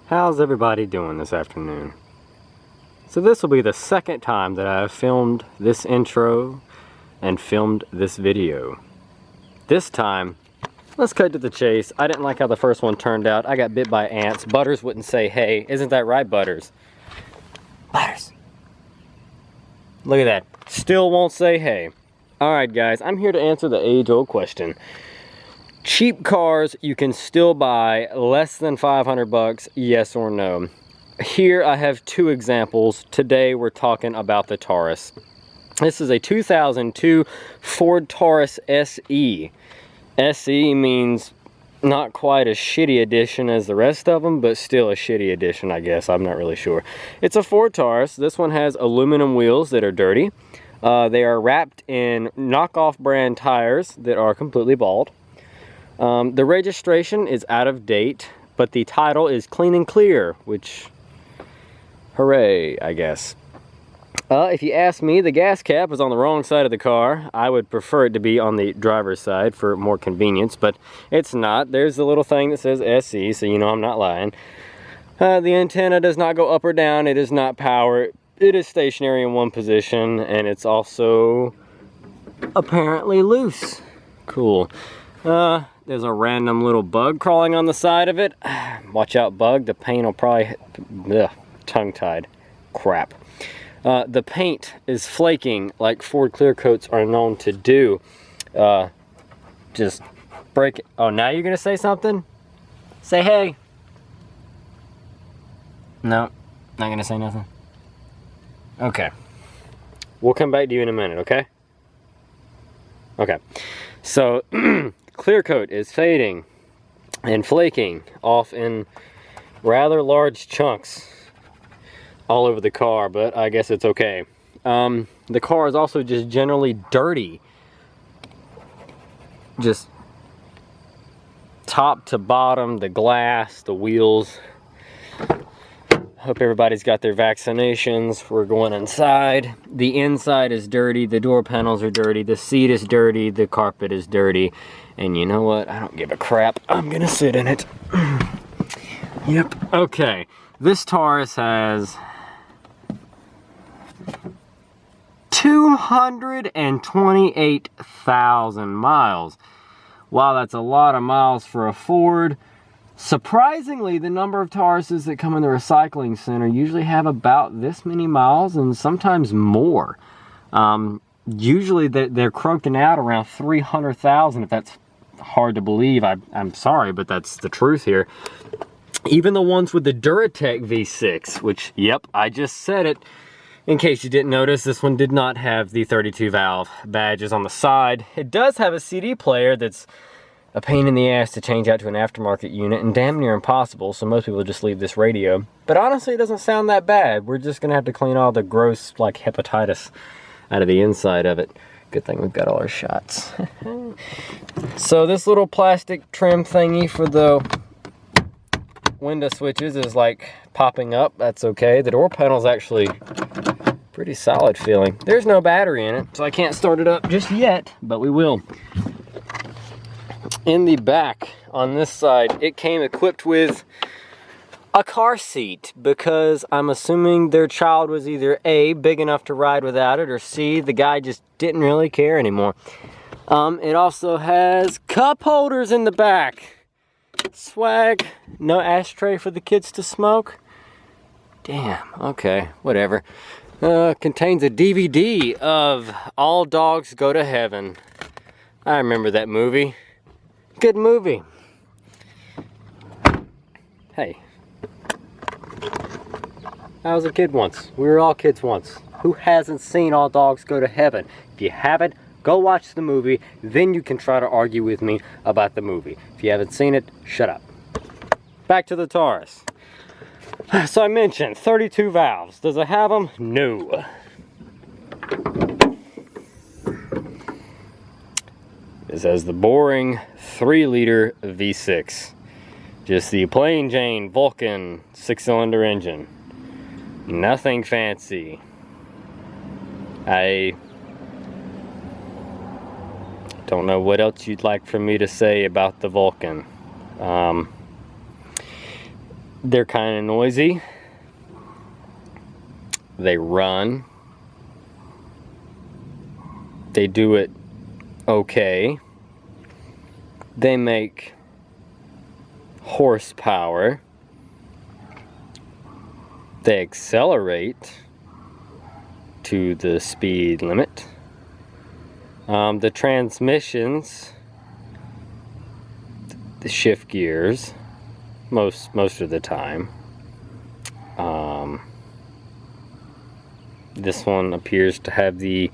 How's everybody doing this afternoon? So this will be the second time that I have filmed this intro and filmed this video. This time, let's cut to the chase. I didn't like how the first one turned out. I got bit by ants. Butters wouldn't say hey. Isn't that right, Butters? Butters. Look at that. Still won't say hey. Alright guys, I'm here to answer the age-old question. Cheap cars you can still buy less than 500 bucks, yes or no? Here I have two examples. Today we're talking about the Taurus. This is a 2002 Ford Taurus SE. SE means not quite a shitty edition as the rest of them, but still a shitty edition, I guess. I'm not really sure. It's a Ford Taurus. This one has aluminum wheels that are dirty. They are wrapped in knockoff brand tires that are completely bald. The registration is out of date, but the title is clean and clear, which, hooray, I guess. If you ask me, the gas cap is on the wrong side of the car. I would prefer it to be on the driver's side for more convenience, but it's not. There's the little thing that says SE, so you know I'm not lying. The antenna does not go up or down. It is not power. It is stationary in one position, and it's also apparently loose. Cool. There's a random little bug crawling on the side of it. Watch out, bug. The paint will probably... Ugh, tongue-tied. Crap. The paint is flaking like Ford clear coats are known to do. Just break it. Oh, now you're going to say something? Say hey. No, not going to say nothing. Okay. We'll come back to you in a minute, okay? Okay. So... clear coat is fading and flaking off in rather large chunks all over the car, but I guess it's okay. The car is also just generally dirty. Just top to bottom, the glass, the wheels. Hope everybody's got their vaccinations. We're going inside. The inside is dirty, the door panels are dirty, the seat is dirty, the carpet is dirty. And you know what? I don't give a crap. I'm gonna sit in it. Yep. Okay. This Taurus has 228,000 miles. Wow, that's a lot of miles for a Ford. Surprisingly, the number of Tauruses that come in the recycling center usually have about this many miles and sometimes more. Usually they're croaking out around 300,000. If that's hard to believe, I'm sorry, but that's the truth here. Even the ones with the Duratec V6, which, yep, I just said it. In case you didn't notice, this one did not have the 32 valve badges on the side. It does have a CD player that's a pain in the ass to change out to an aftermarket unit and damn near impossible, so most people just leave this radio. But honestly, it doesn't sound that bad. We're just gonna have to clean all the gross, like, hepatitis out of the inside of it. Good thing we've got all our shots. So this little plastic trim thingy for the window switches is like popping up. That's okay. The door panel's actually pretty solid feeling. There's no battery in it, so I can't start it up just yet, but we will. In the back, on this side, it came equipped with a car seat because I'm assuming their child was either A, big enough to ride without it, or C, the guy just didn't really care anymore. It also has cup holders in the back. Swag. No ashtray for the kids to smoke. Damn, okay, whatever. Contains a DVD of All Dogs Go to Heaven. I remember that movie. Good movie. Hey. I was a kid once. We were all kids once. Who hasn't seen All Dogs Go to Heaven? If you haven't, go watch the movie. Then you can try to argue with me about the movie. If you haven't seen it, shut up. Back to the Taurus. So I mentioned 32 valves. Does it have them? No. This has the boring 3-liter V6. Just the plain Jane Vulcan 6-cylinder engine. Nothing fancy. I don't know what else you'd like for me to say about the Vulcan. They're kind of noisy. They run. They do it okay. They make horsepower. They accelerate to the speed limit. The transmissions, the shift gears, most of the time. This one appears to have the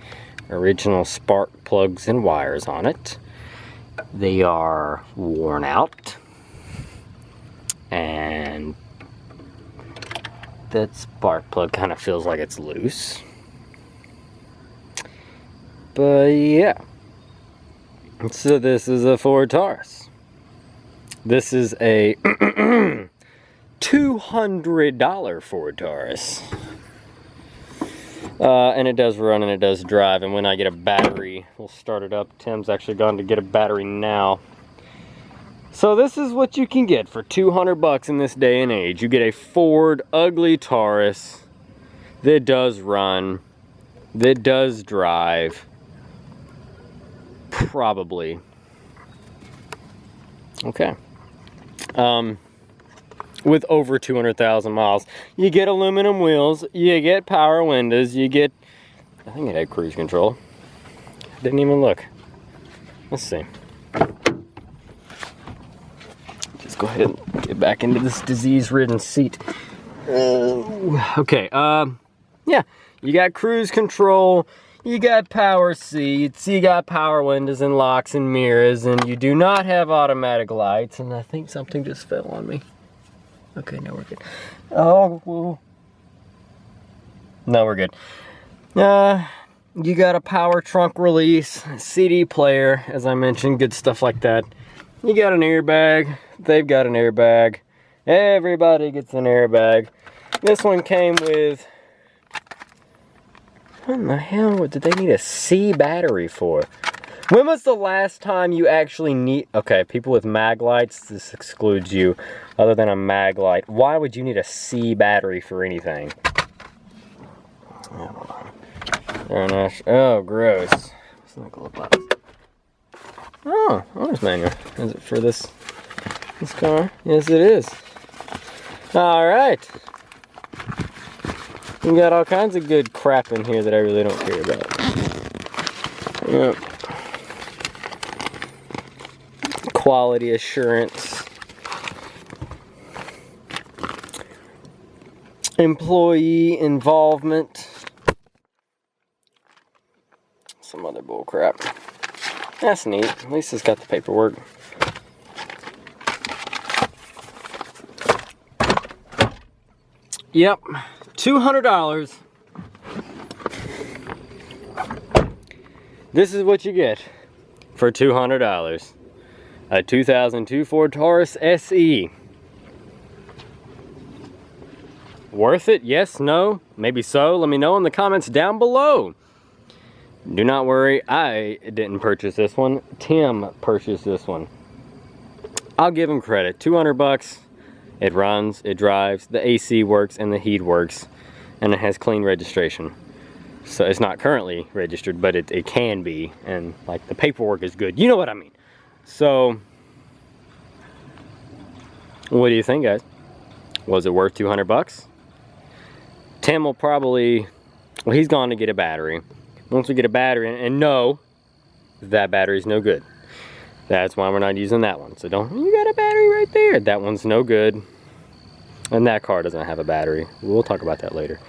original spark plugs and wires on it. They are worn out, and that spark plug kind of feels like it's loose. But yeah, so this is a Ford Taurus. This is a $200 Ford Taurus. And it does run and it does drive, and when I get a battery, we'll start it up. Tim's actually gone to get a battery now. So this is what you can get for 200 bucks in this day and age. You get a Ford ugly Taurus that does run, that does drive, probably. Okay. With over 200,000 miles. You get aluminum wheels, you get power windows, you get, I think it had cruise control. Didn't even look. Let's see. Just go ahead and get back into this disease-ridden seat. Okay, yeah, you got cruise control, you got power seats, you got power windows and locks and mirrors, and you do not have automatic lights, and I think something just fell on me. Okay, now we're good. Oh, well. No, we're good. You got a power trunk release, CD player, as I mentioned, good stuff like that. You got an airbag. They've got an airbag. Everybody gets an airbag. This one came with... What in the hell did they need a C battery for? When was the last time you actually need... Okay, people with mag lights, this excludes you. Other than a mag light, why would you need a C battery for anything? Oh, gross. What's in the glove box? Oh, owner's manual. Is it for this car? Yes, it is. All right. We got all kinds of good crap in here that I really don't care about. Yep. Quality assurance. Employee involvement. Some other bull crap. That's neat. At least it's got the paperwork. Yep, $200. This is what you get for $200. A 2002 Ford Taurus SE. Worth it? Yes? No? Maybe so? Let me know in the comments down below. Do not worry, I didn't purchase this one. Tim purchased this one. I'll give him credit. 200 bucks. It runs, it drives, the AC works, and the heat works. And it has clean registration. So it's not currently registered, but it can be. And like the paperwork is good. You know what I mean. So, what do you think, guys? Was it worth 200 bucks? Tim will probably, well, he's gone to get a battery. Once we get a battery, and no, that battery's no good. That's why we're not using that one. So you got a battery right there. That one's no good. And that car doesn't have a battery. We'll talk about that later.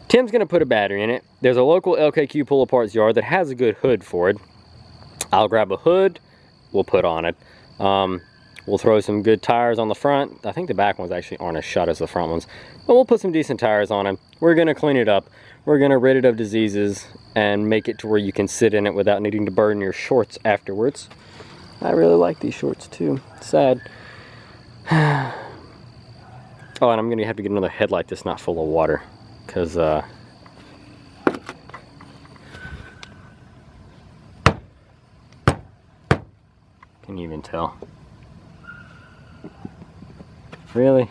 Tim's gonna put a battery in it. There's a local LKQ pull aparts yard that has a good hood for it. I'll grab a hood, we'll put on it. We'll throw some good tires on the front. I think the back ones actually aren't as shut as the front ones. But we'll put some decent tires on them. We're gonna clean it up. We're gonna rid it of diseases and make it to where you can sit in it without needing to burn your shorts afterwards. I really like these shorts too. Sad. Oh, and I'm gonna have to get another headlight that's not full of water, because can you even tell? Really?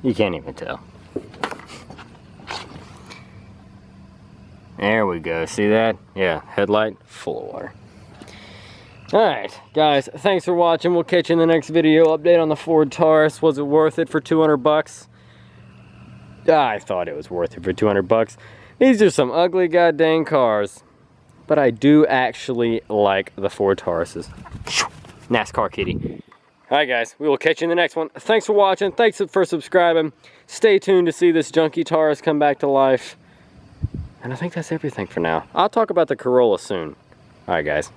You can't even tell. There we go, see that? Yeah, headlight full of water. Alright, guys, thanks for watching. We'll catch you in the next video. Update on the Ford Taurus. Was it worth it for 200 bucks? I thought it was worth it for 200 bucks. These are some ugly goddamn cars. But I do actually like the Ford Tauruses. NASCAR kitty. Alright guys, we will catch you in the next one. Thanks for watching. Thanks for subscribing. Stay tuned to see this junky Taurus come back to life. And I think that's everything for now. I'll talk about the Corolla soon. Alright guys.